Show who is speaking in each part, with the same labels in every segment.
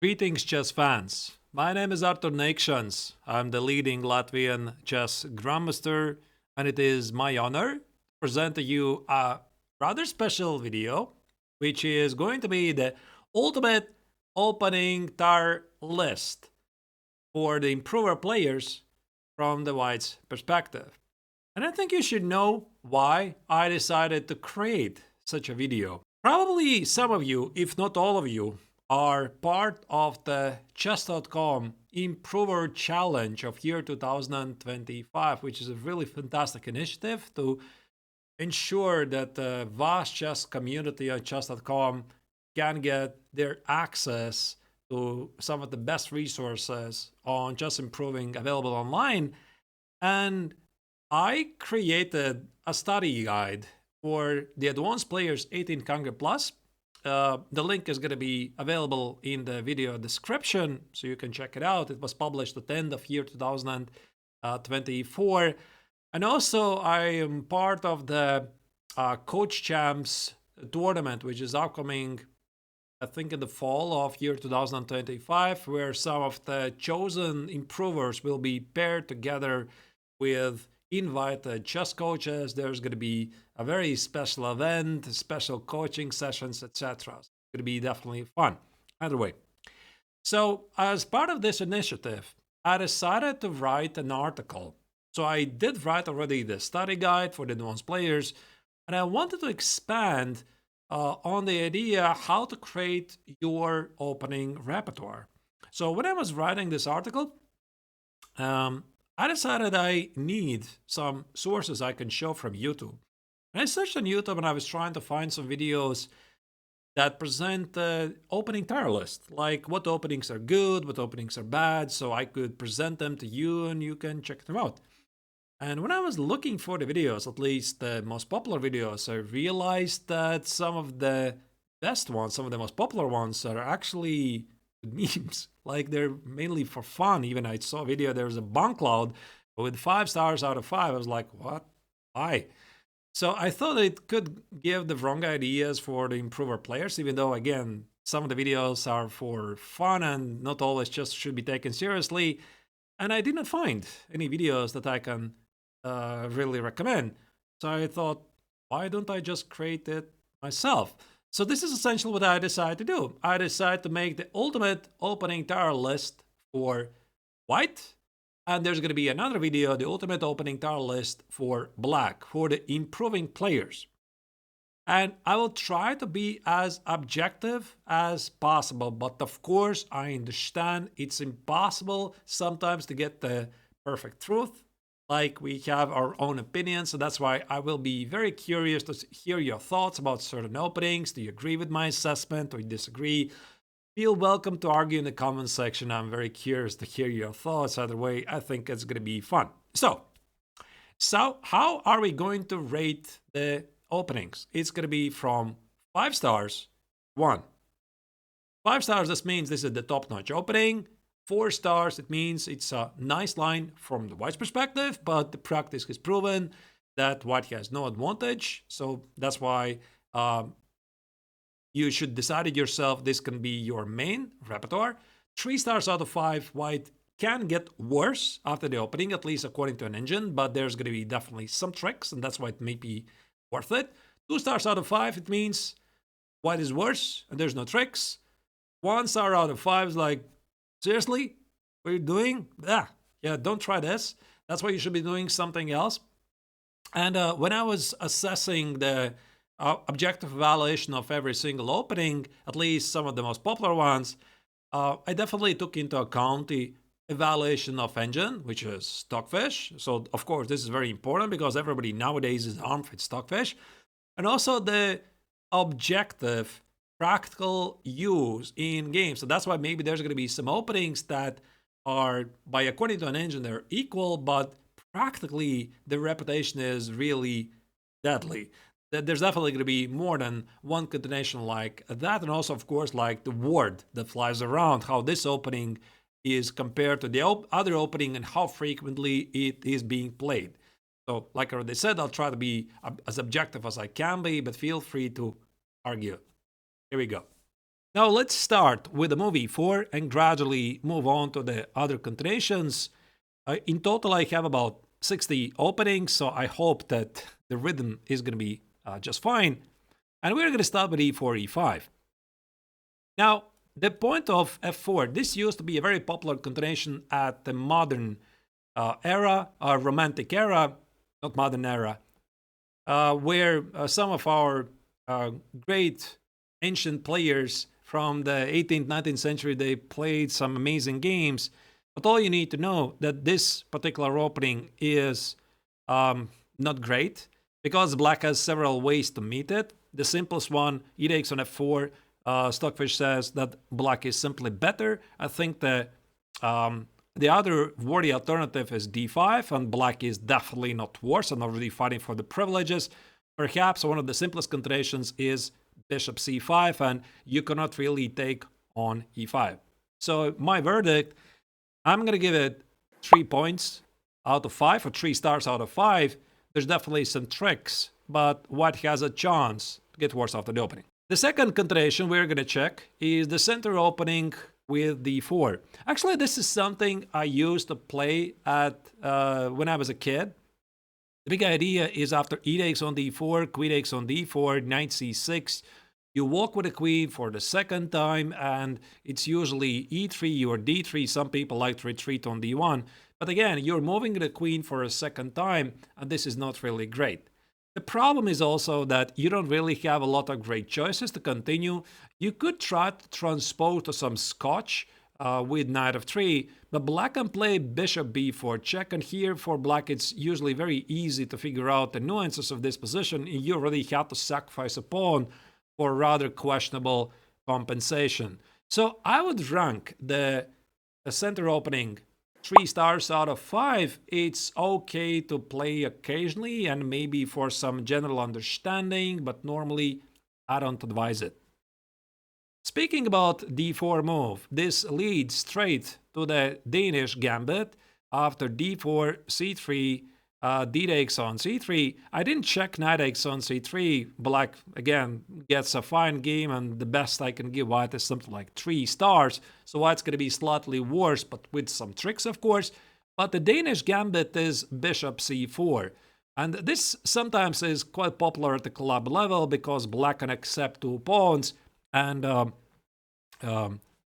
Speaker 1: Greetings, chess fans. My name is Arturs Neiksans. I'm the leading Latvian chess grandmaster, and it is my honor to present to you a rather special video, which is going to be the ultimate opening tier list for the improver players from the white's perspective. And I think you should know why I decided to create such a video. Probably some of you, if not all of you, are part of the chess.com Improver Challenge of year 2025, which is a really fantastic initiative to ensure that the vast chess community on chess.com can get their access to some of the best resources on chess improving available online. And I created a study guide for the advanced players 1800 plus. The link is going to be available in the video description, so you can check it out. It was published at the end of year 2024. And also, I am part of the Coach Champs tournament, which is upcoming, I think, in the fall of year 2025, where some of the chosen improvers will be paired together with invited chess coaches. There's going to be a very special event, special coaching sessions, etc. It's going to be definitely fun. Either way. So as part of this initiative, I decided to write an article. So I did write already the study guide for the advanced players, and I wanted to expand on the idea how to create your opening repertoire. So when I was writing this article, I decided I need some sources I can show from YouTube. And I searched on YouTube and I was trying to find some videos that present the opening tier list, like what openings are good, what openings are bad, so I could present them to you and you can check them out. And when I was looking for the videos, at least the most popular videos, I realized that some of the best ones, some of the most popular ones are actually memes. Like they're mainly for fun. Even I saw a video, there was a bomb cloud with 5 stars out of 5. I was like, what? Why? So I thought it could give the wrong ideas for the improver players, even though, again, some of the videos are for fun and not always just should be taken seriously. And I did not find any videos that I can really recommend. So I thought, why don't I just create it myself? So this is essentially what I decided to do. I decided to make the ultimate opening tier list for white. And there's going to be another video, the ultimate opening tier list for black, for the improving players. And I will try to be as objective as possible. But of course, I understand it's impossible sometimes to get the perfect truth. Like we have our own opinions, so that's why I will be very curious to hear your thoughts about certain openings. Do you agree with my assessment or disagree? Feel welcome to argue in the comment section. I'm very curious to hear your thoughts. Either way, I think it's going to be fun. So how are we going to rate the openings? It's going to be from 5 stars, 1. 5 stars, this means this is the top-notch opening. 4 stars, it means it's a nice line from the white's perspective, but the practice has proven that white has no advantage. So that's why you should decide it yourself. This can be your main repertoire. 3 stars out of 5, white can get worse after the opening, at least according to an engine, but there's going to be definitely some tricks, and that's why it may be worth it. 2 stars out of 5, it means white is worse, and there's no tricks. 1 star out of 5 is like, seriously? What are you doing? Yeah, don't try this. That's why you should be doing something else. And when I was assessing the objective evaluation of every single opening, at least some of the most popular ones, I definitely took into account the evaluation of engine, which is Stockfish. So, of course, this is very important because everybody nowadays is armed with Stockfish. And also the objective practical use in games. So that's why maybe there's going to be some openings that are, by according to an engine, they're equal, but practically the reputation is really deadly. There's definitely going to be more than one continuation like that. And also, of course, like the word that flies around, how this opening is compared to the other opening and how frequently it is being played. So like I already said, I'll try to be as objective as I can be, but feel free to argue. Here we go. Now let's start with the move e4 and gradually move on to the other continuations. In total, I have about 60 openings, so I hope that the rhythm is going to be just fine. And we're going to start with e4, e5. Now, the point of f4, this used to be a very popular continuation at the modern era, romantic era, not modern era, where some of our great ancient players from the 18th, 19th century, they played some amazing games. But all you need to know that this particular opening is not great because black has several ways to meet it. The simplest one, e takes on f4. Stockfish says that black is simply better. I think the other worthy alternative is d5, and black is definitely not worse. I'm not really fighting for the privileges. Perhaps one of the simplest continuations is bishop c5, and you cannot really take on e5. So my verdict, I'm going to give it 3 points out of 5, or 3 stars out of 5. There's definitely some tricks, but white has a chance to get worse after the opening. The second continuation we're going to check is the center opening with d4. Actually, this is something I used to play at when I was a kid. The big idea is after e takes on d4, queen takes on d4, knight c6, you walk with the queen for the second time, and it's usually e3 or d3. Some people like to retreat on d1. But again, you're moving the queen for a second time, and this is not really great. The problem is also that you don't really have a lot of great choices to continue. You could try to transpose to some scotch with knight of 3, but black can play bishop b4 check, and here for black it's usually very easy to figure out the nuances of this position. You already have to sacrifice a pawn for rather questionable compensation. So I would rank the center opening 3 stars out of 5. It's okay to play occasionally and maybe for some general understanding, but normally I don't advise it. Speaking about d4 move, this leads straight to the Danish gambit. After d4, c3, d takes on c3. I didn't check knight takes on c3. Black, again, gets a fine game, and the best I can give white is something like 3 stars. So white's going to be slightly worse, but with some tricks, of course. But the Danish gambit is bishop c4. And this sometimes is quite popular at the club level because black can accept 2 pawns, and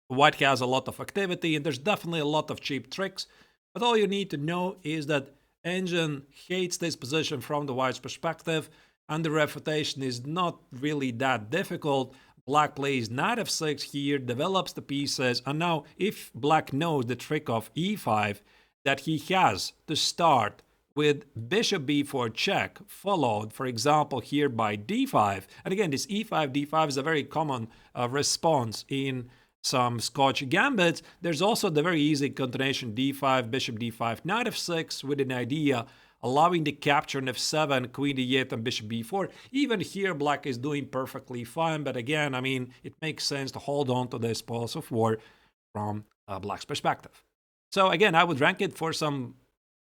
Speaker 1: white has a lot of activity, and there's definitely a lot of cheap tricks. But all you need to know is that Engine hates this position from the white's perspective, and the refutation is not really that difficult. Black plays knight f6 here, develops the pieces, and now if black knows the trick of e5, that he has to start with bishop b4 check, followed, for example, here by d5. And again, this e5, d5 is a very common response in some Scotch gambits. There's also the very easy continuation d5, bishop d5, knight f6 with an idea allowing the capture on f7, queen d8, and bishop b4. Even here, black is doing perfectly fine, but again, I mean, it makes sense to hold on to the spoils of war from black's perspective. So again, I would rank it for some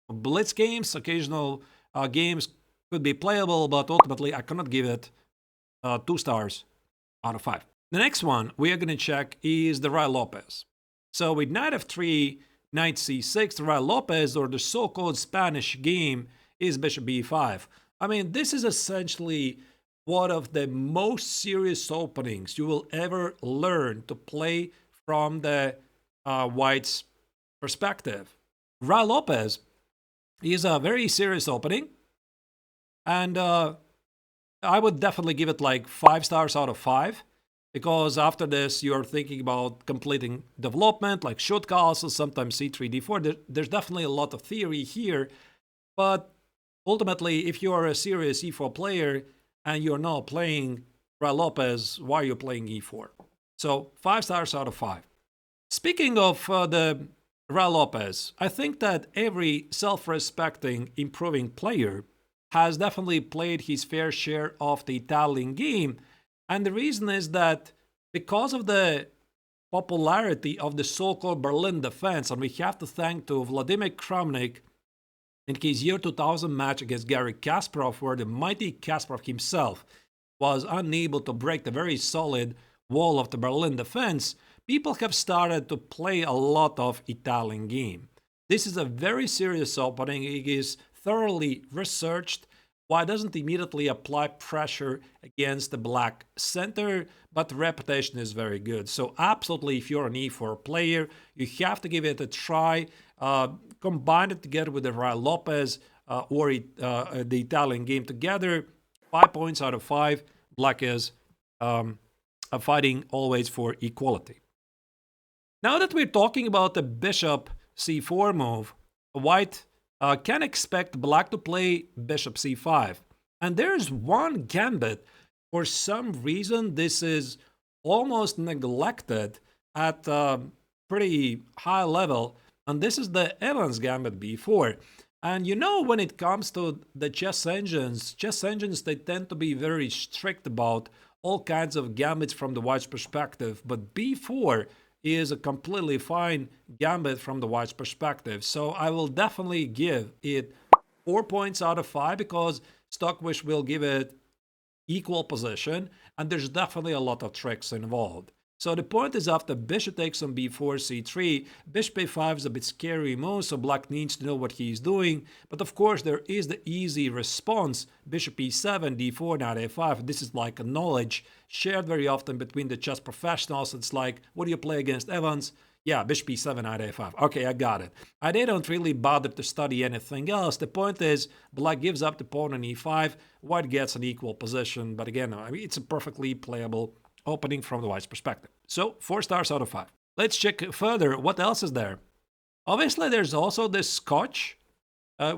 Speaker 1: blitz games. Occasional games could be playable, but ultimately I cannot give it 2 stars out of 5. The next one we are going to check is the Ruy Lopez. So with knight f3, knight c6, the Ruy Lopez, or the so-called Spanish game, is bishop b5. I mean, this is essentially one of the most serious openings you will ever learn to play from the white's perspective. Ruy Lopez is a very serious opening, and I would definitely give it like 5 stars out of 5. Because after this, you're thinking about completing development, like shoot castles, sometimes c3, d4. There's definitely a lot of theory here. But ultimately, if you are a serious e4 player and you're not playing Ruy Lopez, why are you playing e4? So 5 stars out of 5. Speaking of the Ruy Lopez, I think that every self-respecting, improving player has definitely played his fair share of the Italian game. And the reason is that because of the popularity of the so-called Berlin defense, and we have to thank to Vladimir Kramnik in his year 2000 match against Garry Kasparov, where the mighty Kasparov himself was unable to break the very solid wall of the Berlin defense, people have started to play a lot of Italian game. This is a very serious opening. It is thoroughly researched. Why doesn't immediately apply pressure against the black center, but the reputation is very good. So absolutely, if you're an E4 player, you have to give it a try. Combine it together with the Rai Lopez or the Italian game together. 5 points out of 5. Black is fighting always for equality. Now that we're talking about the bishop c4 move, white can expect black to play bishop c5. And there's one gambit. For some reason, this is almost neglected at a pretty high level. And this is the Evans gambit b4. And you know, when it comes to the chess engines, they tend to be very strict about all kinds of gambits from the white's perspective. But b4 is a completely fine gambit from the white's perspective. So I will definitely give it 4 points out of 5 because Stockfish will give it equal position, and there's definitely a lot of tricks involved. So the point is, after bishop takes on b4, c3, bishop a5 is a bit scary move, so black needs to know what he's doing. But of course, there is the easy response, bishop e7, d4, knight a5. This is like a knowledge shared very often between the chess professionals. It's like, what do you play against Evans? Yeah, bishop e7, knight a5. Okay, I got it. They don't really bother to study anything else. The point is, black gives up the pawn on e5, white gets an equal position. But again, I mean, it's a perfectly playable opening from the white's perspective. So 4 stars out of 5. Let's check further. What else is there? Obviously, there's also this Scotch.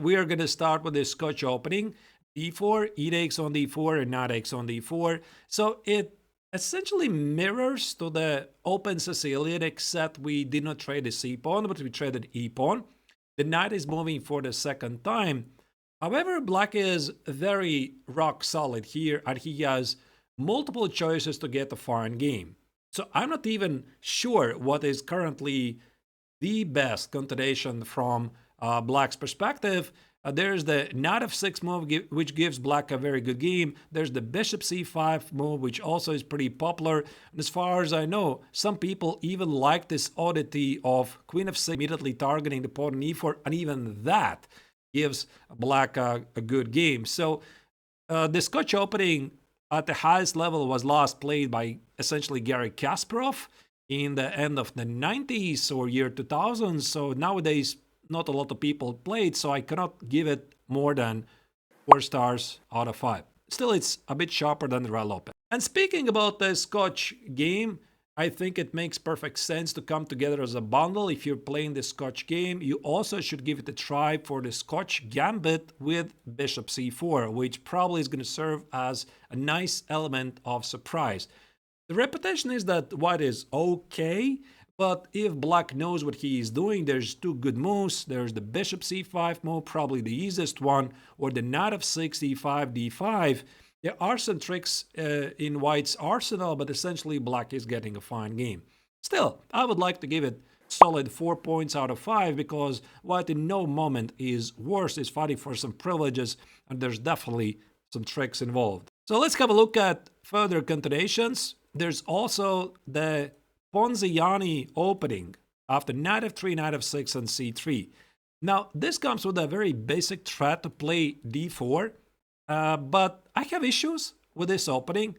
Speaker 1: We are going to start with this Scotch opening. d4, e takes on d4, and knight takes on d4. So it essentially mirrors to the open Sicilian, except we did not trade the c-pawn, but we traded e-pawn. The knight is moving for the second time. However, black is very rock solid here, and he has multiple choices to get a fine game. So I'm not even sure what is currently the best continuation from black's perspective. There's the knight f6 move, which gives black a very good game. There's the bishop c5 move, which also is pretty popular. And as far as I know, some people even like this oddity of queen f6 immediately targeting the pawn on e4, and even that gives black a good game. So the Scotch opening at the highest level was last played by essentially Garry Kasparov in the end of the 90s or year 2000. So nowadays, not a lot of people played, so I cannot give it more than 4 stars out of 5. Still, it's a bit sharper than the Rai Lopez. And speaking about the Scotch game, I think it makes perfect sense to come together as a bundle. If you're playing the Scotch game, you also should give it a try for the Scotch gambit with bishop c4, which probably is going to serve as a nice element of surprise. The reputation is that white is okay, but if black knows what he is doing, there's 2 good moves. There's the bishop c5 move, probably the easiest one, or the knight f6, e5, d5. There are some tricks in white's arsenal, but essentially black is getting a fine game. Still, I would like to give it solid 4 points out of 5 because white in no moment is worse, is fighting for some privileges, and there's definitely some tricks involved. So let's have a look at further continuations. There's also the Ponziani opening after knight f3, knight f6, and c3. Now, this comes with a very basic threat to play d4. But I have issues with this opening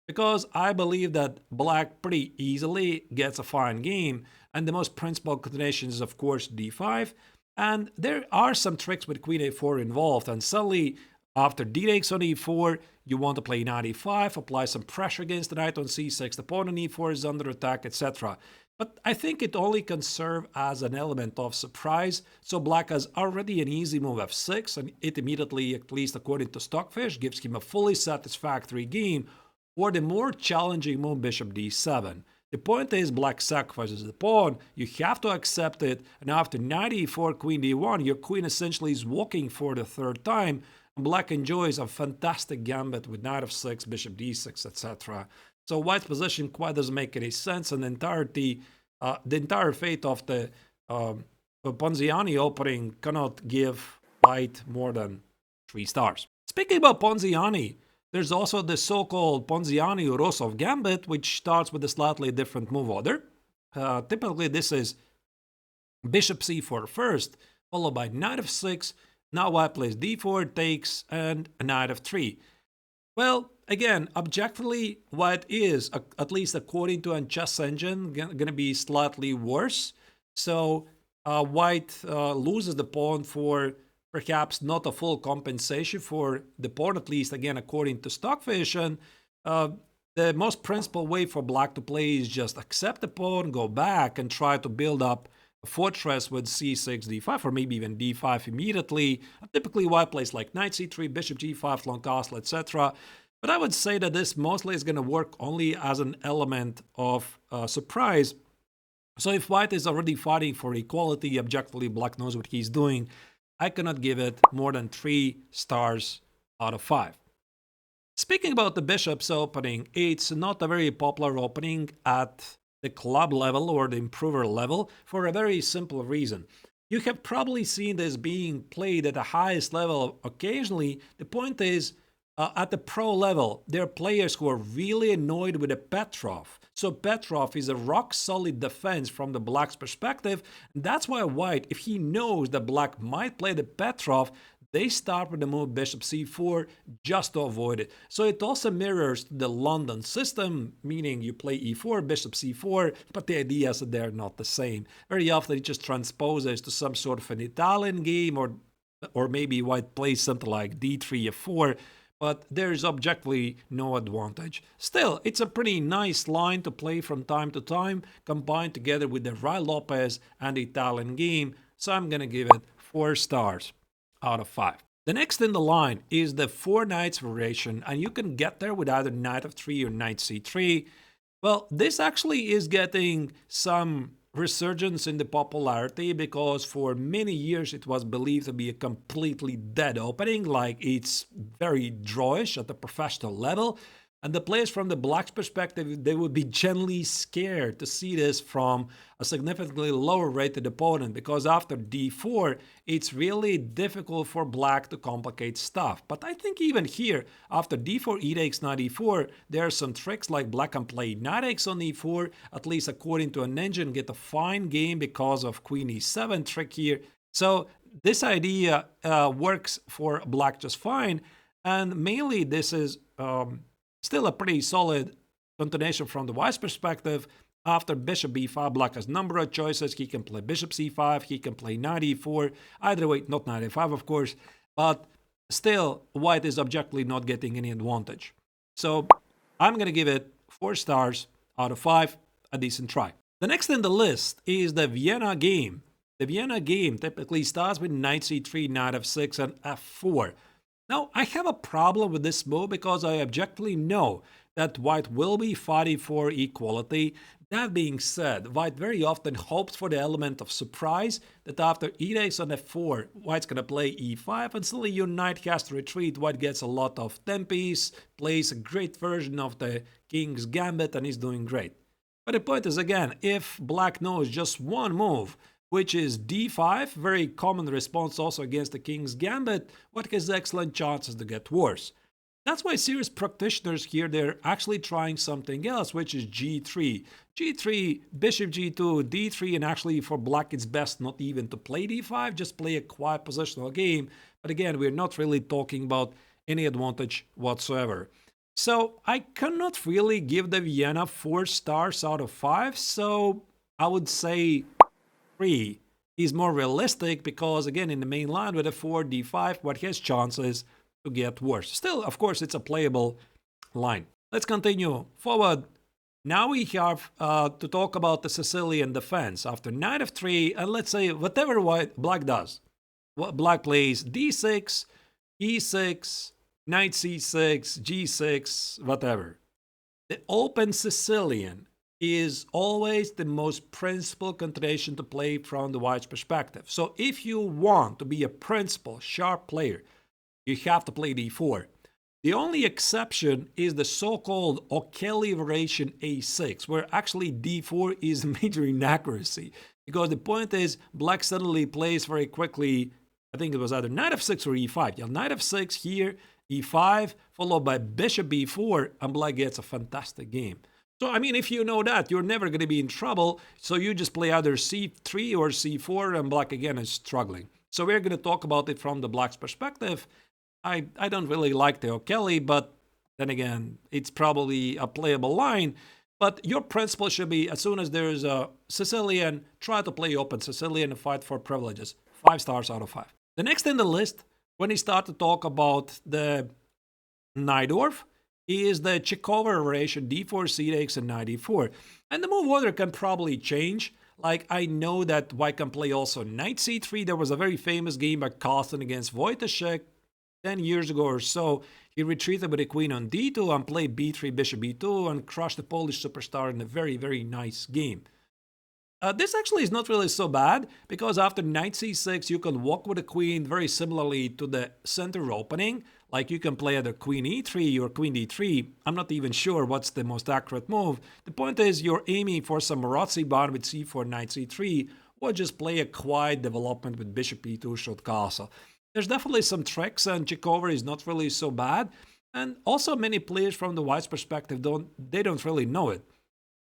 Speaker 1: because I believe that black pretty easily gets a fine game, and the most principal continuation is of course d5, and there are some tricks with queen a4 involved, and suddenly after d takes on e4 you want to play knight e5, apply some pressure against the knight on c6, the pawn on e4 is under attack, etc. But I think it only can serve as an element of surprise. So black has already an easy move f6, and it immediately, at least according to Stockfish, gives him a fully satisfactory game, or the more challenging move bishop d7. The point is black sacrifices the pawn, you have to accept it, and after knight e4, queen d1, your queen essentially is walking for the 3rd time, and black enjoys a fantastic gambit with knight f6, bishop d6, etc. So white's position quite doesn't make any sense, and the entire fate of the Ponziani opening cannot give white more than 3 stars. Speaking about Ponziani, There's also the so-called Ponziani-Urosov gambit, which starts with a slightly different move order. Typically, this is bishop c4 first, followed by knight f6. Now white plays d4, takes, and knight f3. Well, again, objectively, white is, at least according to a chess engine, going to be slightly worse. So white loses the pawn for perhaps not a full compensation for the pawn, at least, again, according to Stockfish. And the most principal way for black to play is just accept the pawn, go back, and try to build up a fortress with c6, d5, or maybe even d5 immediately. Typically, white plays like knight c3, bishop g5, long castle, etc. But I would say that this mostly is going to work only as an element of surprise. So if white is already fighting for equality, objectively, black knows what he's doing. I cannot give it more than 3 stars out of 5. Speaking about the bishop's opening, it's not a very popular opening at the club level or the improver level for a very simple reason. You have probably seen this being played at the highest level occasionally. The point is, at the pro level, there are players who are really annoyed with a Petrov. So Petrov is a rock-solid defense from the black's perspective. And that's why white, if he knows that black might play the Petrov, they start with the move bishop c4 just to avoid it. So it also mirrors the London system, meaning you play e4, bishop c4, but the idea is that they're not the same. Very often it just transposes to some sort of an Italian game, or maybe white plays something like d3, f4, but there's objectively no advantage. Still, it's a pretty nice line to play from time to time, combined together with the Rai Lopez and the Italian game, so I'm going to give it 4 stars out of 5. The next in the line is the 4 knights variation, and you can get there with either knight f3 or knight c3. Well, this actually is getting some resurgence in the popularity because for many years it was believed to be a completely dead opening, like it's very drawish at the professional level. And the players from the black's perspective, they would be generally scared to see this from a significantly lower rated opponent because after d4, it's really difficult for black to complicate stuff. But I think even here, after d4, e takes knight e4, there are some tricks like black can play knight takes on e4, at least according to an engine, get a fine game because of queen e7 trick here. So this idea works for black just fine. And mainly this is still a pretty solid continuation from the white's perspective. After bishop b5, black has a number of choices. He can play bishop c5, he can play knight e4. Either way, not knight e5, of course, but still, white is objectively not getting any advantage. So I'm going to give it 4 stars out of 5, a decent try. The next in the list is the Vienna game. The Vienna game typically starts with knight c3, knight f6, and f4. Now, I have a problem with this move because I objectively know that white will be fighting for equality. That being said, white very often hopes for the element of surprise that after e takes on f4, white's going to play e5, and suddenly your knight has to retreat. White gets a lot of tempes, plays a great version of the king's gambit, and is doing great. But the point is, again, if black knows just one move, which is d5, very common response also against the king's gambit, what has excellent chances to get worse. That's why serious practitioners here, they're actually trying something else, which is g3. g3, bishop g2, d3, and actually for black it's best not even to play d5, just play a quiet positional game. But again, we're not really talking about any advantage whatsoever. So I cannot really give the Vienna 4 stars out of 5, so I would say 3 is more realistic because, again, in the main line with a 4 d5, what has chances to get worse. Still, of course, it's a playable line. Let's continue forward. Now we have to talk about the Sicilian defense. After knight f3, and let's say whatever black does. Black plays d6, e6, knight c6, g6, whatever. The open Sicilian is always the most principled continuation to play from the white's perspective. So if you want to be a principled, sharp player, you have to play d4. The only exception is the so-called O'Kelly variation a6, where actually d4 is a major inaccuracy. Because the point is, black suddenly plays very quickly, I think it was either knight f6 or e5. Yeah, knight f6 here, e5, followed by bishop b4, and black gets a fantastic game. So, I mean, if you know that, you're never going to be in trouble. So you just play either c3 or c4, and black again is struggling. So we're going to talk about it from the black's perspective. I don't really like the O'Kelly, but then again, it's probably a playable line. But your principle should be, as soon as there's a Sicilian, try to play open Sicilian and fight for privileges. 5 stars out of 5. The next in the list, when we start to talk about the Najdorf, is the Chekhov variation d4, c8, and knight e4. And the move order can probably change. Like, I know that white can play also knight c3. There was a very famous game by Carlsen against Wojtaszek 10 years ago or so. He retreated with a queen on d2 and played b3, bishop b2, and crushed the Polish superstar in a very, very nice game. This actually is not really so bad, because after knight c6, you can walk with the queen very similarly to the center opening. Like, you can play either queen e3 or queen d3. I'm not even sure what's the most accurate move. The point is, you're aiming for some Marozzi bond with c4, knight c3, or just play a quiet development with bishop e2, short castle. There's definitely some tricks, and Chekhov is not really so bad. And also, many players from the white's perspective don't really know it.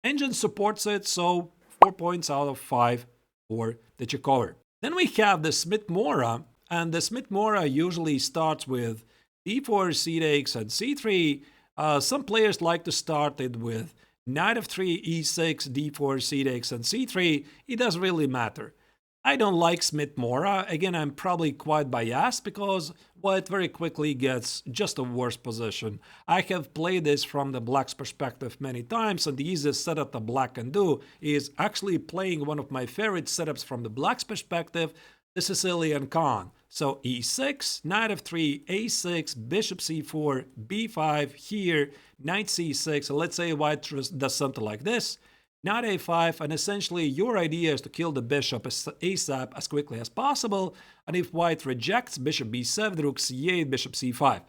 Speaker 1: Engine supports it, so 4 points out of 5 for the Chekhov. Then we have the Smith-Morra, and the Smith-Morra usually starts with d4, c8, and c3. Some players like to start it with knight f3, e6, d4, c8, and c3. It doesn't really matter. I don't like Smith-Morra. Again, I'm probably quite biased because white very quickly gets just a worse position. I have played this from the black's perspective many times, and the easiest setup that black can do is actually playing one of my favorite setups from the black's perspective, the Sicilian Khan. So e6, knight f3, a6, bishop c4, b5, here, knight c6, and let's say white does something like this. Knight a5, and essentially your idea is to kill the bishop ASAP as quickly as possible, and if white rejects, bishop b7, rook c8, bishop c5.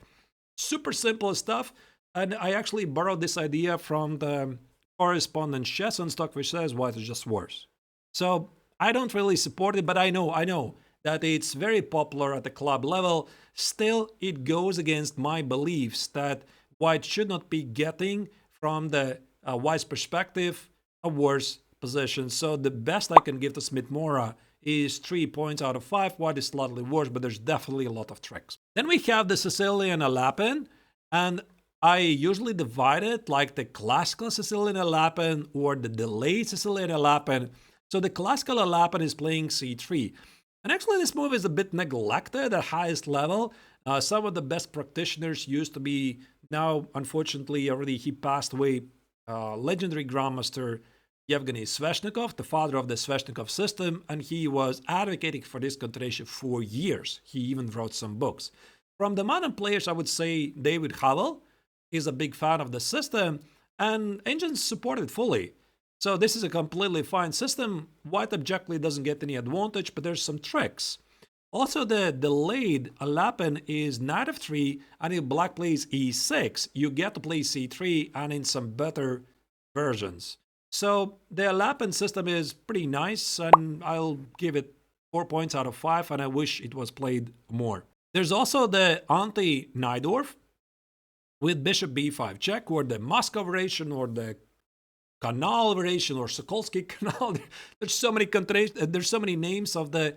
Speaker 1: Super simple stuff, and I actually borrowed this idea from the correspondent Chessenstock, which says white is just worse. So I don't really support it, but I know that it's very popular at the club level. Still, it goes against my beliefs that white should not be getting, from the white's perspective, a worse position. So the best I can give to Smith-Morra is 3 points out of 5. White is slightly worse, but there's definitely a lot of tricks. Then we have the Sicilian Alapin, and I usually divide it like the classical Sicilian Alapin or the delayed Sicilian Alapin. So the classical Alapin is playing c3. And actually this move is a bit neglected at highest level. Some of the best practitioners used to be, now unfortunately already he passed away, legendary grandmaster Yevgeny Sveshnikov, the father of the Sveshnikov system, and he was advocating for this continuation for years. He even wrote some books. From the modern players, I would say David Havel is a big fan of the system, and engines support it fully. So this is a completely fine system. White objectively doesn't get any advantage, but there's some tricks. Also, the delayed Alapin is knight f3, and if black plays e6, you get to play c3, and in some better versions. So the Alapin system is pretty nice, and I'll give it 4 points out of 5, and I wish it was played more. There's also the anti-Najdorf with bishop b5 check, or the Moscow variation, or the Canal variation, or Sokolsky Canal. There's so many names of the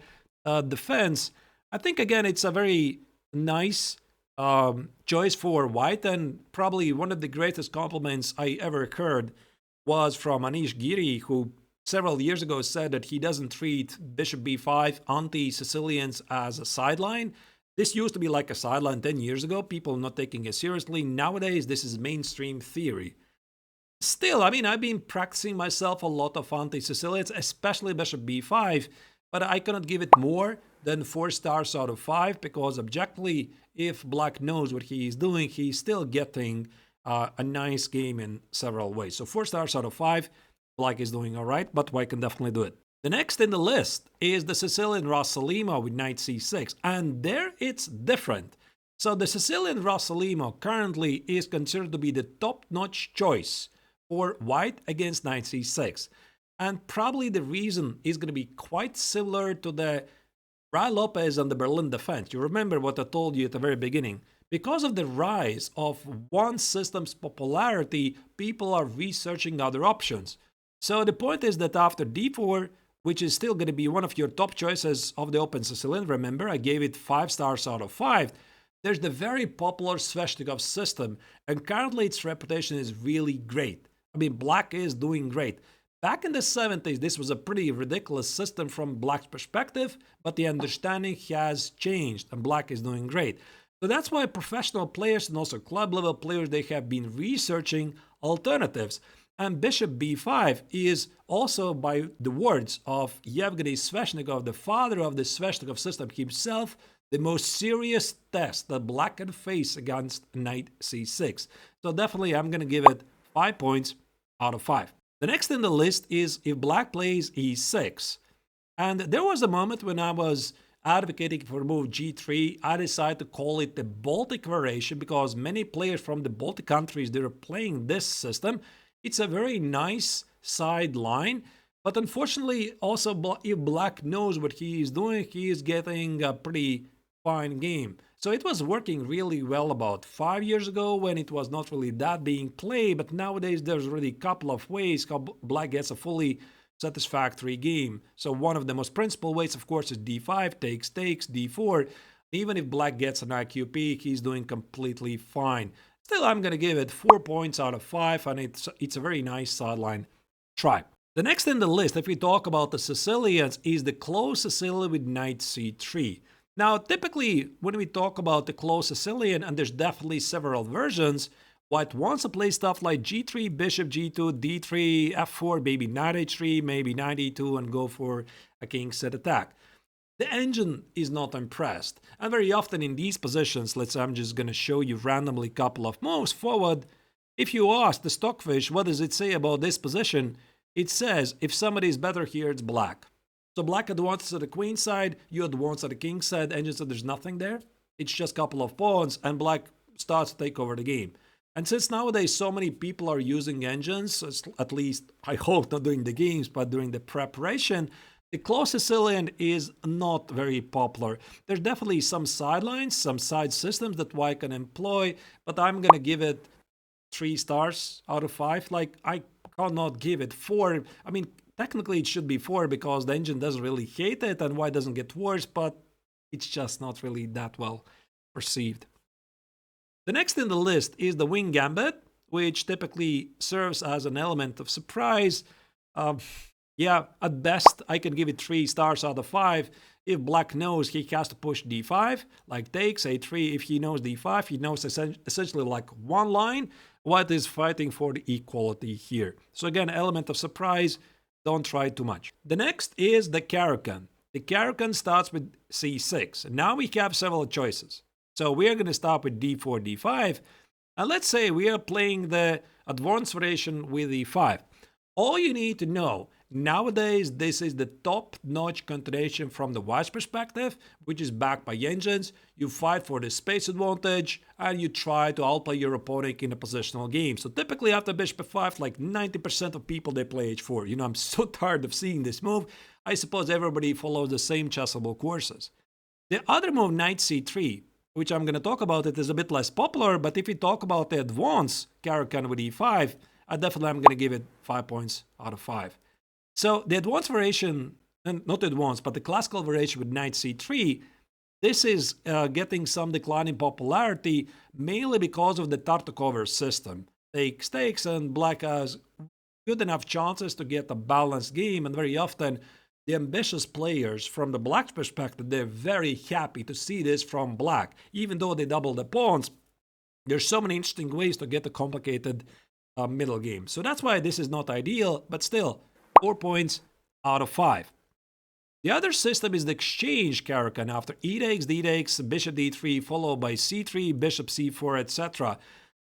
Speaker 1: defense. I think again it's a very nice choice for white, and probably one of the greatest compliments I ever heard was from Anish Giri, who several years ago said that he doesn't treat bishop b5 anti-Sicilians as a sideline. This used to be like a sideline 10 years ago, people not taking it seriously. Nowadays this is mainstream theory. Still, I mean, I've been practicing myself a lot of anti-Sicilians, especially bishop b5, but I cannot give it more than 4 stars out of 5, because objectively, if black knows what he is doing, he's still getting a nice game in several ways. So 4 stars out of 5, black is doing all right, but white can definitely do it. The next in the list is the Sicilian Rossolimo with knight c6, and there it's different. So the Sicilian Rossolimo currently is considered to be the top-notch choice for white against knight c6. And probably the reason is going to be quite similar to the Ray Lopez and the Berlin defense. You remember what I told you at the very beginning. Because of the rise of one system's popularity, people are researching other options. So the point is that after d4, which is still going to be one of your top choices of the Open Sicilian, remember I gave it 5 stars out of 5, there's the very popular Sveshnikov system, and currently its reputation is really great. I mean, Black is doing great. Back in the 70s, this was a pretty ridiculous system from Black's perspective, but the understanding has changed, and Black is doing great. So that's why professional players and also club level players, they have been researching alternatives. And bishop b5 is also, by the words of Yevgeny Sveshnikov, the father of the Sveshnikov system himself, the most serious test that Black can face against knight c6. So definitely I'm going to give it 5 points out of 5. The next in the list is if Black plays e6. And there was a moment when I was advocating for move g3, I decided to call it the Baltic variation because many players from the Baltic countries, they're playing this system. It's a very nice sideline, but unfortunately also if Black knows what he is doing, he is getting a pretty fine game. So it was working really well about 5 years ago when it was not really that being played, but nowadays there's really a couple of ways how Black gets a fully satisfactory game. So one of the most principal ways, of course, is d5, takes, d4. Even if Black gets an IQ peak, he's doing completely fine. Still, I'm going to give it 4 points out of 5, and it's a very nice sideline try. The next in the list, if we talk about the Sicilians, is the close Sicilian with knight c3. Now, typically, when we talk about the close Sicilian, and there's definitely several versions, White wants to play stuff like g3, bishop g2, d3, f4, maybe knight h3, maybe knight e2, and go for a king set attack. The engine is not impressed, and very often in these positions, I'm just going to show you randomly a couple of moves forward. If you ask the Stockfish, what does it say about this position? It says, if somebody is better here, it's Black. So Black advances to the queen side, you advance to the king side, engine said there's nothing there. It's just a couple of pawns, and Black starts to take over the game. And since nowadays so many people are using engines, at least I hope not during the games, but during the preparation, the close Sicilian is not very popular. There's definitely some sidelines, some side systems that White can employ, but I'm going to give it 3 stars out of 5. Like, I cannot give it 4. I mean, technically it should be 4 because the engine doesn't really hate it and White doesn't get worse, but it's just not really that well perceived. The next in the list is the wing gambit, which typically serves as an element of surprise. Yeah, at best, I can give it 3 stars out of 5. If Black knows he has to push d5, like takes, a3, if he knows d5, he knows essentially like one line. White is fighting for the equality here. So again, element of surprise, don't try too much. The next is the Caro-Kann. The Caro-Kann starts with c6. Now we have several choices. So we are going to start with d4, d5. And let's say we are playing the advanced variation with e5. All you need to know, nowadays this is the top-notch continuation from the White's perspective, which is backed by engines. You fight for the space advantage, and you try to outplay your opponent in a positional game. So typically after bishop f5, like 90% of people, they play h4. You know, I'm so tired of seeing this move. I suppose everybody follows the same chessable courses. The other move, knight c3, which I'm going to talk about, it is a bit less popular, but if we talk about the advanced Caro-Kann with e5, I'm going to give it 5 points out of 5. So the advanced variation, and not advanced, but the classical variation with knight c3, this is getting some decline in popularity, mainly because of the Tartakover system. Takes, and Black has good enough chances to get a balanced game, and very often the ambitious players, from the Black's perspective, they're very happy to see this from Black. Even though they double the pawns, there's so many interesting ways to get a complicated middle game. So that's why this is not ideal, but still, 4 points out of 5. The other system is the exchange Caro-Kann after e takes, d takes, bishop d3, followed by c3, bishop c4, etc.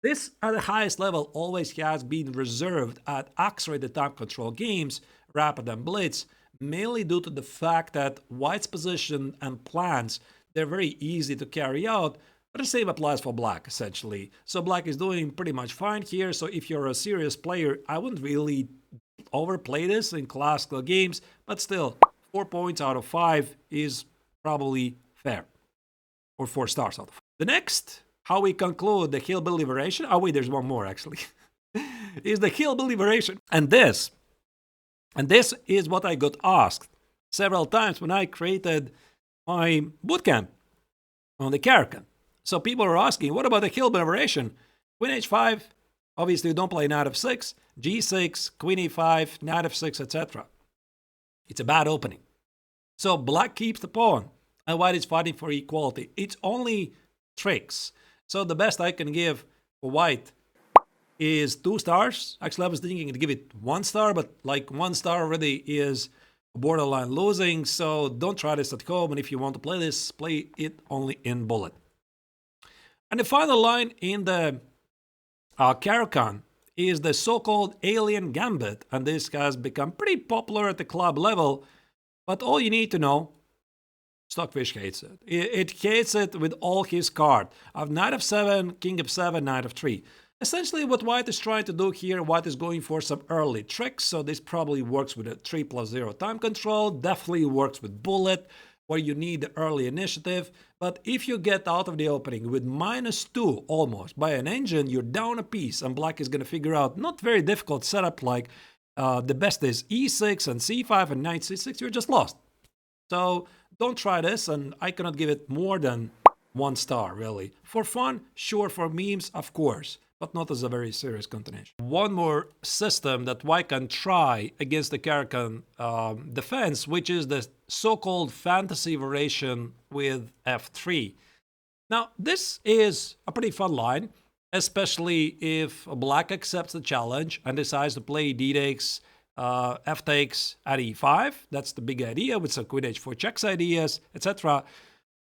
Speaker 1: This, at the highest level, always has been reserved at accelerated time control games, rapid and blitz, mainly due to the fact that White's position and plans, they're very easy to carry out, but the same applies for Black, essentially. So Black is doing pretty much fine here, so if you're a serious player, I wouldn't really overplay this in classical games, but still, 4 points out of 5 is probably fair. Or 4 stars out of 5. The next how we conclude the hillbilly variation. Oh wait, there's one more actually. Is the hillbilly variation. And this is what I got asked several times when I created my bootcamp on the Karakan. So people are asking, what about the hillbilly variation? Queen h5, obviously you don't play knight f6, g6, queen e5, knight f6, etc. It's a bad opening. So black keeps the pawn, and white is fighting for equality. It's only tricks. So the best I can give for white is 2 stars. Actually, I was thinking to give it 1 star, but like 1 star already is borderline losing. So don't try this at home. And if you want to play this, play it only in bullet. And the final line in the Karakan is the so-called alien gambit. And this has become pretty popular at the club level. But all you need to know, Stockfish hates it. It hates it with all his card. I have knight f7, king f7, knight f3. Essentially what white is trying to do here, white is going for some early tricks. So this probably works with a 3+0 time control. Definitely works with bullet, where you need the early initiative. But if you get out of the opening with -2 almost by an engine, you're down a piece, and black is going to figure out not very difficult setup like the best is e6 and c5 and knight c6. You're just lost. So don't try this, and I cannot give it more than 1 star, really. For fun, sure, for memes, of course, but not as a very serious continuation. One more system that white can try against the Karakan defense, which is the so-called fantasy variation with f3. Now, this is a pretty fun line, especially if black accepts the challenge and decides to play d takes, f takes at e5. That's the big idea with some queen h4 checks ideas, etc.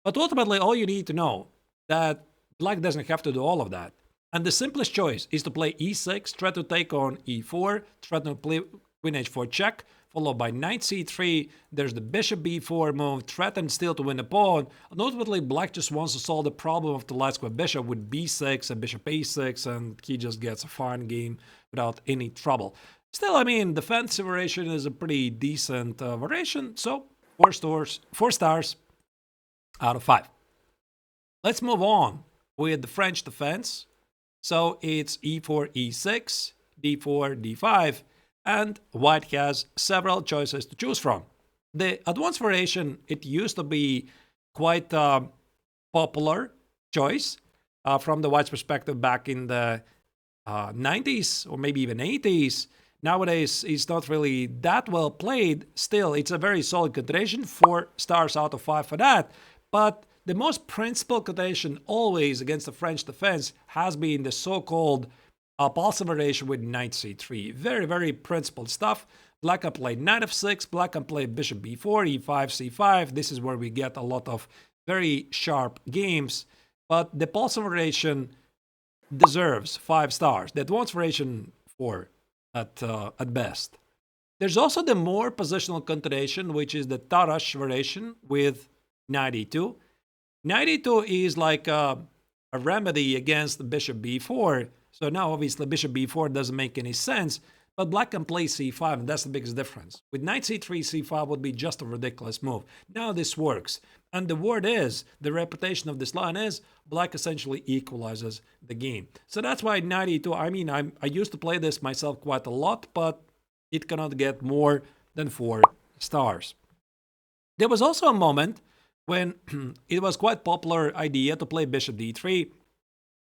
Speaker 1: But ultimately, all you need to know that black doesn't have to do all of that. And the simplest choice is to play e6, try to take on e4, try to play queen h4 check, followed by knight c3. There's the bishop b4 move, threatened still to win the pawn. And ultimately, black just wants to solve the problem of the light square bishop with b6 and bishop a6, and he just gets a fine game without any trouble. Still, I mean, the fantasy variation is a pretty decent variation, so 4 stars out of 5. Let's move on with the French defense. So it's e4, e6, d4, d5, and white has several choices to choose from. The advanced variation, it used to be quite a popular choice from the white's perspective back in the 90s or maybe even 80s. Nowadays, it's not really that well played. Still, it's a very solid continuation, 4 stars out of 5 for that. But the most principled continuation always against the French defense has been the so-called pulse variation with knight c3. Very, very principled stuff. Black can play knight f6, black can play bishop b4, e5, c5. This is where we get a lot of very sharp games. But the pulse variation deserves 5 stars. The advanced variation 4 at best. There's also the more positional continuation, which is the Tarrasch variation with knight e2. Knight e2 is like a remedy against the bishop b4. So now obviously bishop b4 doesn't make any sense, but black can play c5, and that's the biggest difference. With knight c3, c5 would be just a ridiculous move. Now this works. And the word is, the reputation of this line is, black essentially equalizes the game. So that's why knight e2, I mean, I used to play this myself quite a lot, but it cannot get more than 4 stars. There was also a moment when it was quite popular idea to play bishop d3.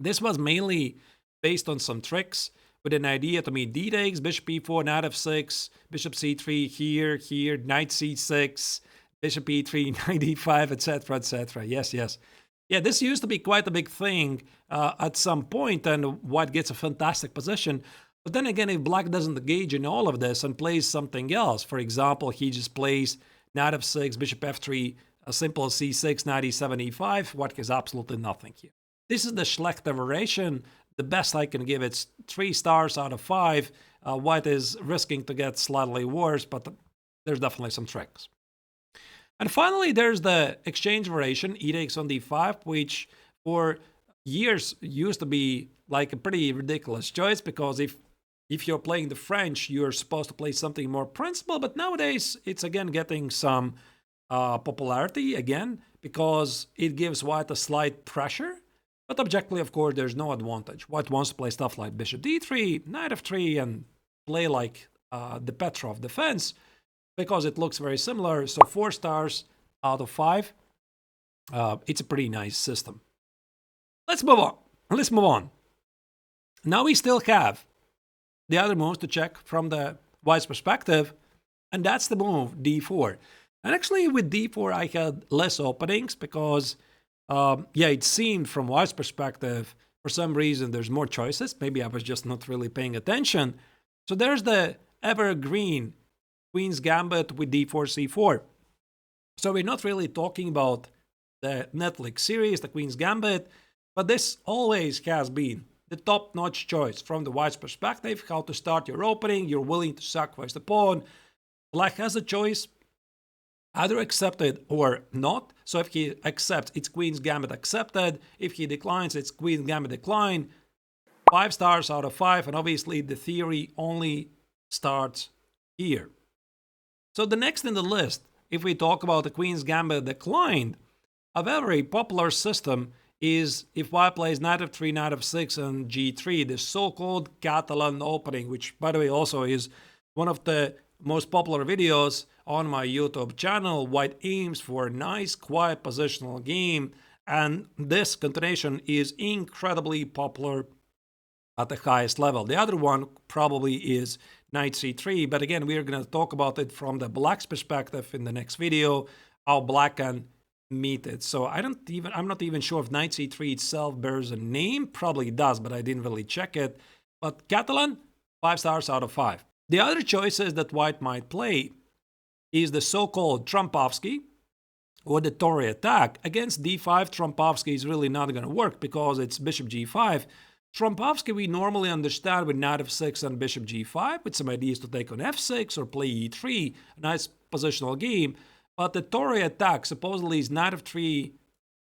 Speaker 1: This was mainly based on some tricks with an idea to meet d takes, bishop e4, knight f6, bishop c3, here, knight c6, bishop e3, knight e5, etc., etc. Yes. Yeah, this used to be quite a big thing at some point, and white gets a fantastic position. But then again, if black doesn't engage in all of this and plays something else, for example, he just plays knight f6, bishop f3, a simple c6, knight e7, e5, white has absolutely nothing here. This is the Schlechter variation. The best I can give it's 3 stars out of 5. White is risking to get slightly worse, but there's definitely some tricks. And finally, there's the exchange variation, e takes on d5, which for years used to be like a pretty ridiculous choice, because if you're playing the French, you're supposed to play something more principled, but nowadays it's again getting some popularity again, because it gives white a slight pressure. But objectively, of course, there's no advantage. White wants to play stuff like bishop d3, knight f3, and play like the Petrov defense because it looks very similar. So 4 stars out of 5. It's a pretty nice system. Let's move on. Now we still have the other moves to check from the white's perspective, and that's the move d4. And actually with d4 I had less openings because it seemed from white's perspective for some reason there's more choices. Maybe I was just not really paying attention. So there's the evergreen Queen's Gambit with d4 c4. So we're not really talking about the Netflix series, the Queen's Gambit, but this always has been the top-notch choice from the white's perspective, how to start your opening. You're willing to sacrifice the pawn. Black has a choice, either accepted or not. So if he accepts, it's Queen's Gambit accepted. If he declines, it's Queen's Gambit decline. 5 stars out of 5, and obviously the theory only starts here. So the next in the list, if we talk about the Queen's Gambit declined, a very popular system is if white plays knight f3, knight f6, and g3, the so-called Catalan opening, which, by the way, also is one of the most popular videos on my YouTube channel. White aims for a nice, quiet positional game, and this continuation is incredibly popular at the highest level. The other one probably is knight c3, but again, we're going to talk about it from the black's perspective in the next video, how black can meet it. So I'm not even sure if knight c3 itself bears a name. Probably does, but I didn't really check it. But Catalan, 5 stars out of 5. The other choices that white might play is the so-called Trumpovsky or the Tory attack. Against d5, Trumpovsky is really not going to work because it's bishop g5. Trumpovsky we normally understand with knight f6 and bishop g5 with some ideas to take on f6 or play e3, a nice positional game. But the Tory attack supposedly is knight f3,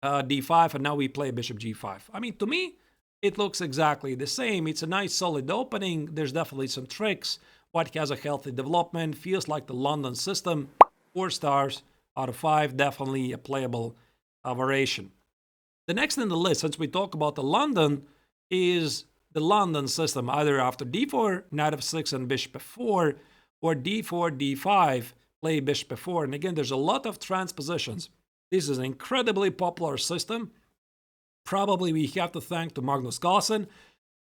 Speaker 1: d5, and now we play bishop g5. I mean, to me, it looks exactly the same. It's a nice solid opening. There's definitely some tricks. White has a healthy development. Feels like the London system. 4 stars out of 5. Definitely a playable variation. The next in the list, since we talk about the London, is the London system. Either after d4, knight f6 and bishop f4, or d4, d5, play bishop f4. And again, there's a lot of transpositions. This is an incredibly popular system. Probably we have to thank to Magnus Carlsen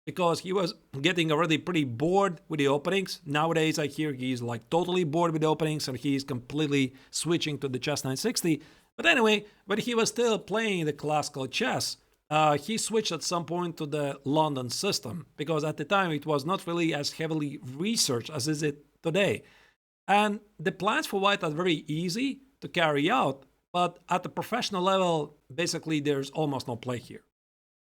Speaker 1: because he was getting already pretty bored with the openings. Nowadays, I hear he's like totally bored with the openings and he's completely switching to the chess 960. But anyway, when he was still playing the classical chess, he switched at some point to the London system because at the time it was not really as heavily researched as is it today. And the plans for white are very easy to carry out, but at the professional level, basically there's almost no play here.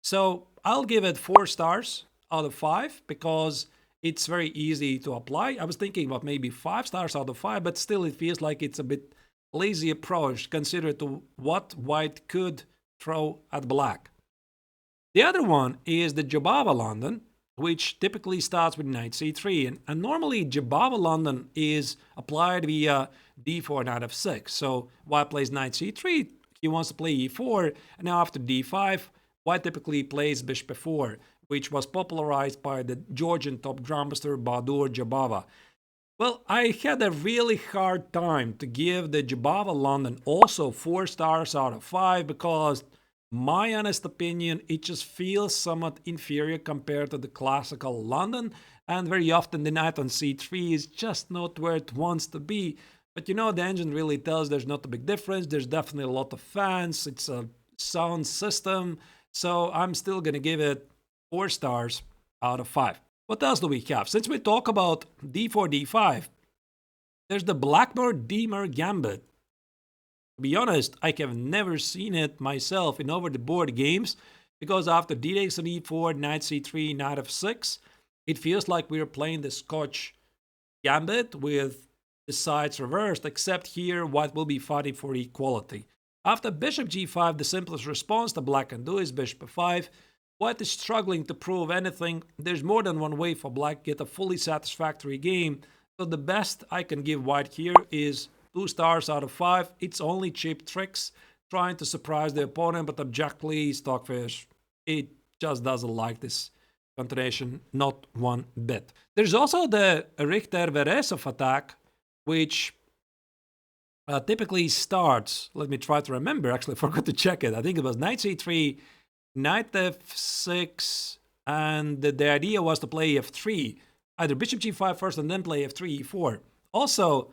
Speaker 1: So I'll give it 4 stars out of 5 because it's very easy to apply. I was thinking about maybe 5 stars out of 5, but still it feels like it's a bit lazy approach considered to what white could throw at black. The other one is the Jobava London, which typically starts with knight c3. And normally Jobava London is applied via d4, knight f6. So white plays knight c3, he wants to play e4, and now after d5, white typically plays bishop f4, which was popularized by the Georgian top grandmaster Bahadur Jobava. Well, I had a really hard time to give the Jobava London also 4 stars out of 5 because my honest opinion, it just feels somewhat inferior compared to the classical London, and very often the knight on c3 is just not where it wants to be. But you know, the engine really tells there's not a big difference. There's definitely a lot of fans. It's a sound system. So I'm still going to give it 4 stars out of 5. What else do we have? Since we talk about d4, d5, there's the Blackmore-Deemer Gambit. To be honest, I have never seen it myself in over-the-board games because after d takes on e4, knight c3, knight f6, it feels like we're playing the Scotch Gambit with the sides reversed, except here white will be fighting for equality. After bishop g5, the simplest response the black can do is bishop f5. White is struggling to prove anything. There's more than one way for black to get a fully satisfactory game. So the best I can give white here is 2 stars out of 5. It's only cheap tricks, trying to surprise the opponent, but objectively, Stockfish, it just doesn't like this continuation, not one bit. There's also the Richter-Veresov attack, which typically starts, let me try to remember, actually I forgot to check it. I think it was knight c3, knight f6, and the idea was to play f3, either bishop g5 first and then play f3, e4. Also,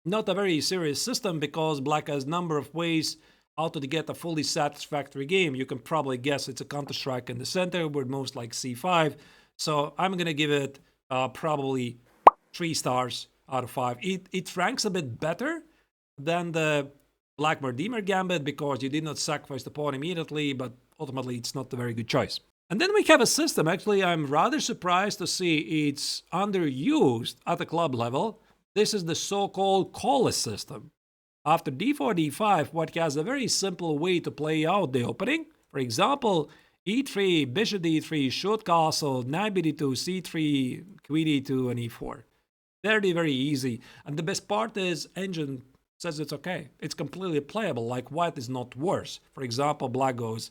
Speaker 1: not a very serious system because black has a number of ways how to get a fully satisfactory game. You can probably guess it's a counter-strike in the center with moves like c5. So I'm going to give it probably 3 stars out of 5. It ranks a bit better than the Black-Mortimer Gambit because you did not sacrifice the pawn immediately, but ultimately it's not a very good choice. And then we have a system, actually I'm rather surprised to see it's underused at the club level. This is the so-called Collis system. After d4, d5, white has a very simple way to play out the opening. For example, e3, bishop d3, shoot castle, knight bd2, c3, queen e2, and e4. Very, very easy. And the best part is engine says it's okay. It's completely playable, like white is not worse. For example, black goes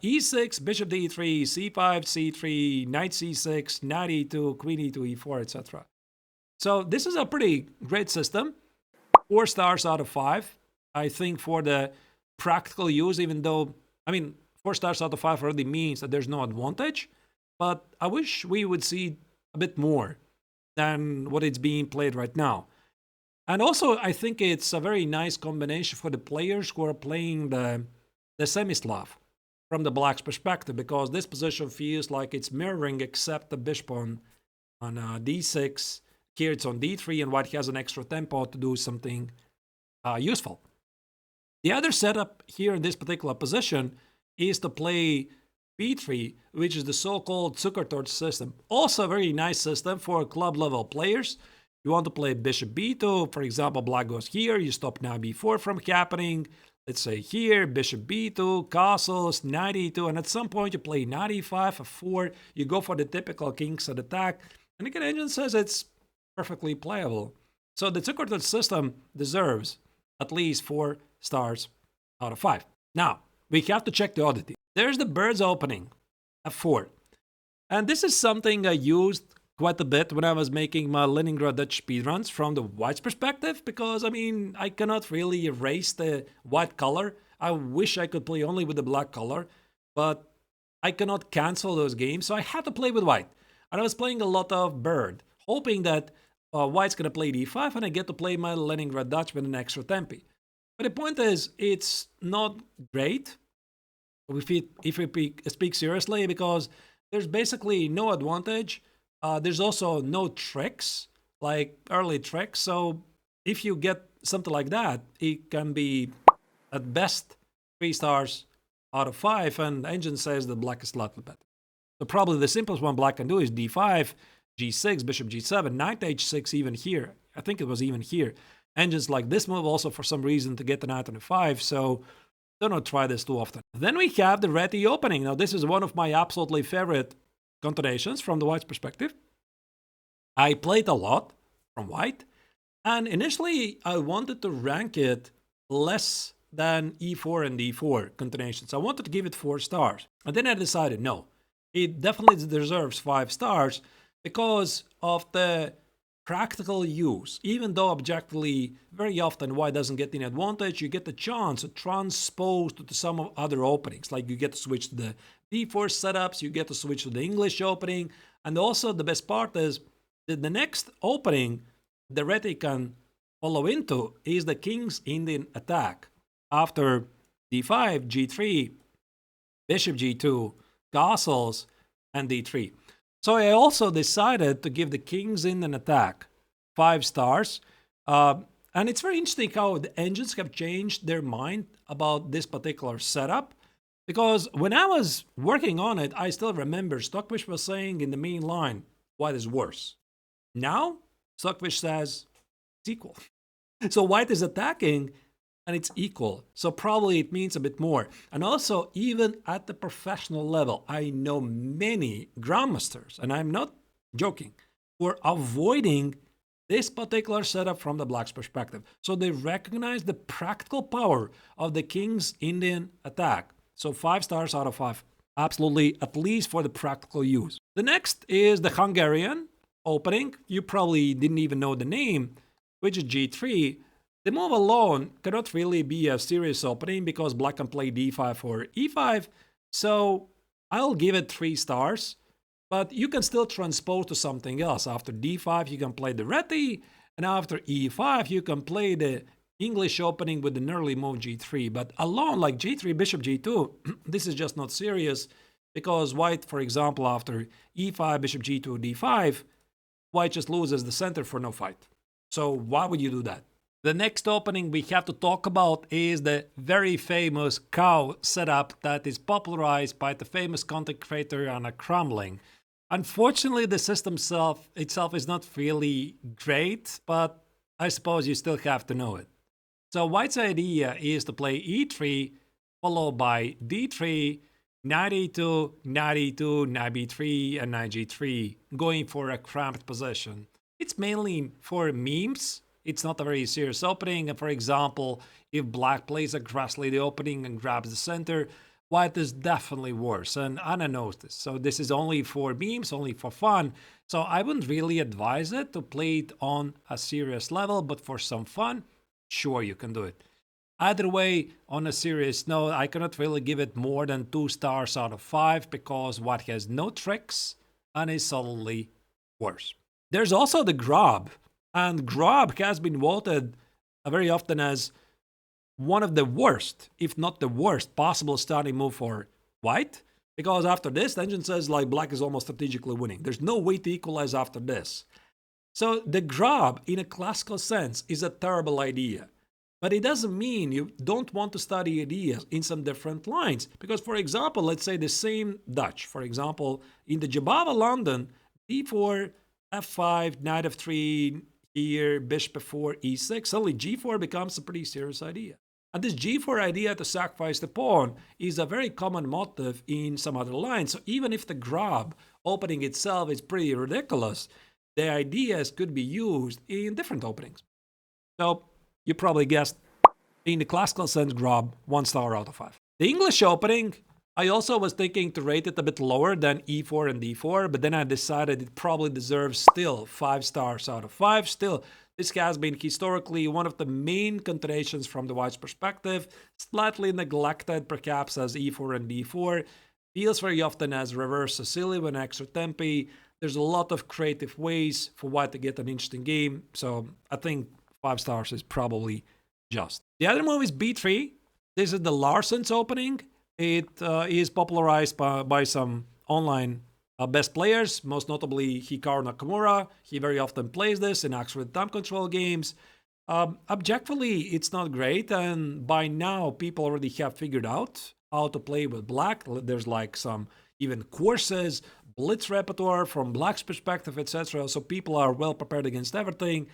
Speaker 1: e6, bishop d3, c5, c3, knight c6, knight e2, queen e2, e4, etc. So this is a pretty great system. 4 stars out of 5. I think for the practical use, even though, 4 stars out of 5 already means that there's no advantage. But I wish we would see a bit more than what it's being played right now. And also, I think it's a very nice combination for the players who are playing the semi-Slav from the black's perspective, because this position feels like it's mirroring except the bishop on d6. Here it's on d3, and white has an extra tempo to do something useful. The other setup here in this particular position is to play b3, which is the so-called Zuckertorch system. Also a very nice system for club-level players. You want to play bishop b2, for example, black goes here, you stop knight b4 from happening. Let's say here, bishop b2, castles, knight e2, and at some point you play knight e5, f4, you go for the typical kingside attack, and again, engine says it's perfectly playable. So the Zuckertorch system deserves at least 4 stars out of 5. Now, we have to check the oddity. There's the bird's opening, f4. And this is something I used quite a bit when I was making my Leningrad Dutch speedruns from the white's perspective, because, I cannot really erase the white color. I wish I could play only with the black color, but I cannot cancel those games, so I had to play with white. And I was playing a lot of bird, hoping that white's going to play d5 and I get to play my Leningrad Dutch with an extra tempi. But the point is, it's not great if we speak seriously, because there's basically no advantage. There's also no tricks, like early tricks. So if you get something like that, it can be at best 3 stars out of 5, and the engine says that black is slightly better. So probably the simplest one black can do is d5, g6, bishop g7, knight h6, even here. I think it was even here. Engines like this move also for some reason to get the knight on f5, so do not try this too often. Then we have the red e opening. Now this is one of my absolutely favorite continuations from the white's perspective. I played a lot from white, and initially I wanted to rank it less than e4 and d4 continuations. I wanted to give it 4 stars, and then I decided no, it definitely deserves 5 stars because of the practical use. Even though objectively very often white doesn't get any advantage, you get the chance to transpose to some of other openings, like you get to switch to the d4 setups, you get to switch to the English opening, and also the best part is that the next opening the red can follow into is the King's Indian attack after d5, g3, bishop g2, castles, and d3. So I also decided to give the King's Indian attack 5 stars. And it's very interesting how the engines have changed their mind about this particular setup. Because when I was working on it, I still remember Stockfish was saying in the main line, white is worse. Now, Stockfish says it's equal. So white is attacking and it's equal. So probably it means a bit more. And also, even at the professional level, I know many grandmasters, and I'm not joking, who are avoiding this particular setup from the black's perspective. So they recognize the practical power of the King's Indian attack. So 5 stars out of 5. absolutely, at least for the practical use. The next is the Hungarian opening. You probably didn't even know the name, which is g3. The move alone cannot really be a serious opening because black can play d5 or e5, so I'll give it 3 stars, but you can still transpose to something else. After d5 you can play the Reti, and after e5 you can play the English opening with the early move g3, but alone like g3, bishop g2, this is just not serious, because white, for example, after e5, bishop g2, d5, white just loses the center for no fight. So why would you do that? The next opening we have to talk about is the very famous cow setup that is popularized by the famous content creator Anna Kramling. Unfortunately, the system itself is not really great, but I suppose you still have to know it. So white's idea is to play e3, followed by d3, knight e2, knight e2, knight b3, and knight g3, going for a cramped position. It's mainly for memes. It's not a very serious opening. And for example, if black plays aggressively the opening and grabs the center, white is definitely worse. And Anna knows this. So this is only for memes, only for fun. So I wouldn't really advise it to play it on a serious level, but for some fun, sure, you can do it. Either way, on a serious note, I cannot really give it more than 2 stars out of 5 because white has no tricks and is solidly worse. There's also the grab, and grab has been voted very often as one of the worst, if not the worst, possible starting move for white, because after this, the engine says like black is almost strategically winning. There's no way to equalize after this. So the grab, in a classical sense, is a terrible idea. But it doesn't mean you don't want to study ideas in some different lines. Because, for example, let's say the same Dutch. For example, in the Jabava London, d4, f5, knight f3, here, bishop f4, e6, suddenly g4 becomes a pretty serious idea. And this g4 idea to sacrifice the pawn is a very common motive in some other lines. So even if the grab opening itself is pretty ridiculous, the ideas could be used in different openings. So you probably guessed, in the classical sense, grab 1 star out of 5. The English opening, I also was thinking to rate it a bit lower than e4 and d4, but then I decided it probably deserves still 5 stars out of 5. Still, this has been historically one of the main continuations from the white's perspective, slightly neglected perhaps as e4 and d4, feels very often as reverse Sicily with extra tempi. There's a lot of creative ways for white to get an interesting game, so I think 5 stars is probably just. The other move is b3. This is the Larsen's opening. It is popularized by some online best players, most notably Hikaru Nakamura. He very often plays this in Oxford time control games. Objectively, it's not great, and by now people already have figured out how to play with black. There's like some even courses, blitz repertoire from black's perspective, etc. So people are well prepared against everything.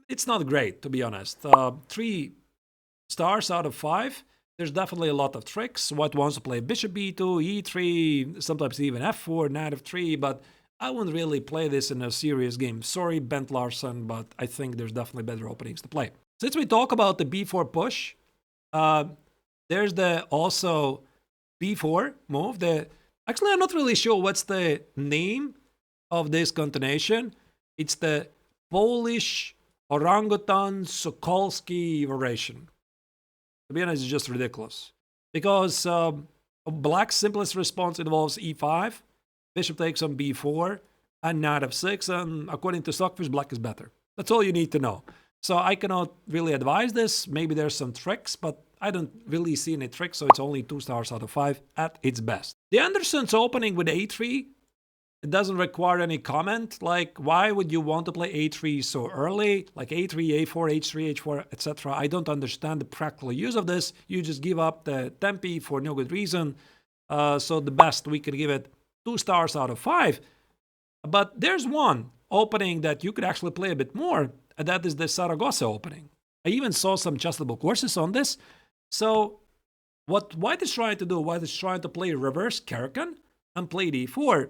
Speaker 1: It's not great, to be honest. 3 stars out of 5. There's definitely a lot of tricks. White wants to play bishop b2, e3, sometimes even f4, knight f3, but I wouldn't really play this in a serious game. Sorry, Bent Larsen, but I think there's definitely better openings to play. Since we talk about the b4 push, there's the also b4 move. Actually, I'm not really sure what's the name of this continuation. It's the Polish orangutan Sokolski variation. To be honest, it's just ridiculous. Because black's simplest response involves e5, bishop takes on b4, and knight f6, and according to Stockfish, black is better. That's all you need to know. So I cannot really advise this. Maybe there's some tricks, but I don't really see any tricks, so it's only 2 stars out of 5 at its best. The Anderson's opening with a3, it doesn't require any comment. Like, why would you want to play a3 so early? Like a3, a4, h3, h4, etc. I don't understand the practical use of this. You just give up the tempi for no good reason. So the best, we could give it 2 stars out of 5. But there's one opening that you could actually play a bit more, and that is the Saragossa opening. I even saw some chessable courses on this. So what white is trying to do, white is trying to play reverse Karakan and play d4,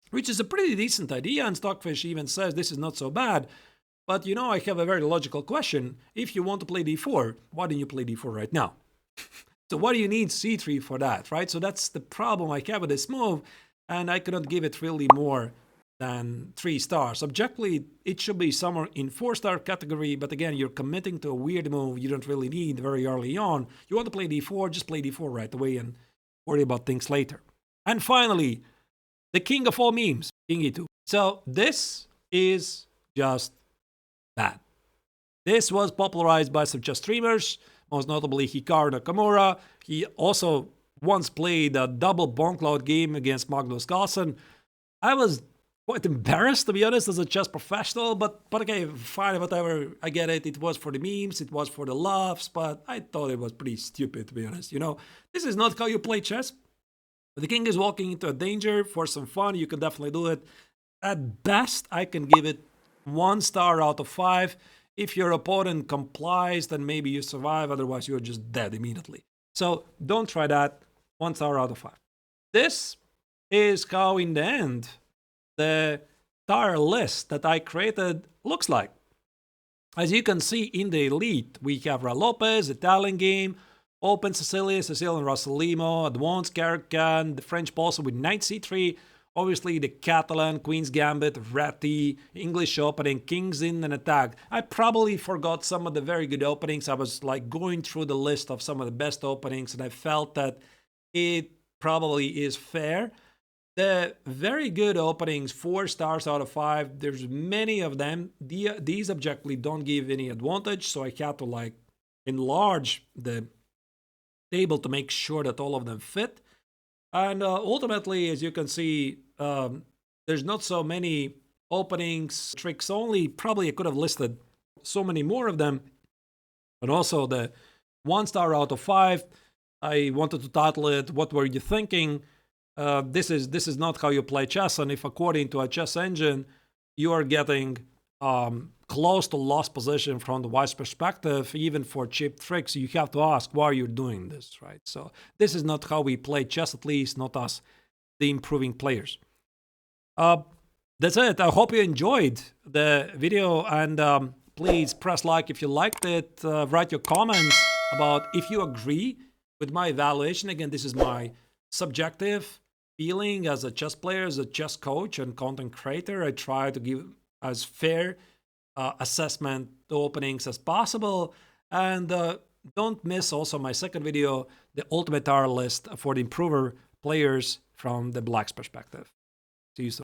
Speaker 1: which is a pretty decent idea, and Stockfish even says this is not so bad. But you know, I have a very logical question. If you want to play d4, why don't you play d4 right now? So what do you need c3 for that, right? So that's the problem I have with this move, and I couldn't give it really more than 3 stars. Objectively, it should be somewhere in 4-star category, but again, you're committing to a weird move you don't really need very early on. You want to play d4, just play d4 right away and worry about things later. And finally, the king of all memes, King E2. So this is just bad. This was popularized by some chess streamers, most notably Hikaru Nakamura. He also once played a double bonkload game against Magnus Carlsen. I was quite embarrassed, to be honest, as a chess professional, but okay, fine, whatever. I get it. It was for the memes, it was for the laughs, but I thought it was pretty stupid, to be honest. You know, this is not how you play chess. The king is walking into a danger for some fun. You can definitely do it. At best, I can give it 1 star out of 5. If your opponent complies, then maybe you survive. Otherwise, you're just dead immediately. So don't try that. 1 star out of 5. This is how, in the end, the entire list that I created looks like. As you can see in the elite, we have Ra Lopez, Italian game, Open Sicilian Russell Limo, Advanced Caracan, the French Pulsar with Knight C3, obviously the Catalan, Queen's Gambit, Ratty, English opening, Kings in and attack. I probably forgot some of the very good openings. I was like going through the list of some of the best openings, and I felt that it probably is fair. The very good openings, 4 stars out of 5, there's many of them. These objectively don't give any advantage, so I had to like enlarge the table to make sure that all of them fit. And ultimately, as you can see, there's not so many openings, tricks only. Probably I could have listed so many more of them. But also the 1 star out of 5, I wanted to title it, What Were You Thinking? This is not how you play chess. And if according to a chess engine, you are getting close to lost position from the wise perspective, even for cheap tricks, you have to ask why you're doing this, right? So this is not how we play chess, at least not us, the improving players. That's it. I hope you enjoyed the video, and please press like if you liked it. Write your comments about if you agree with my evaluation. Again, this is my subjective feeling as a chess player, as a chess coach and content creator. I try to give as fair assessment to openings as possible. And don't miss also my second video, the ultimate tier list for the improver players from the Black's perspective. See you soon.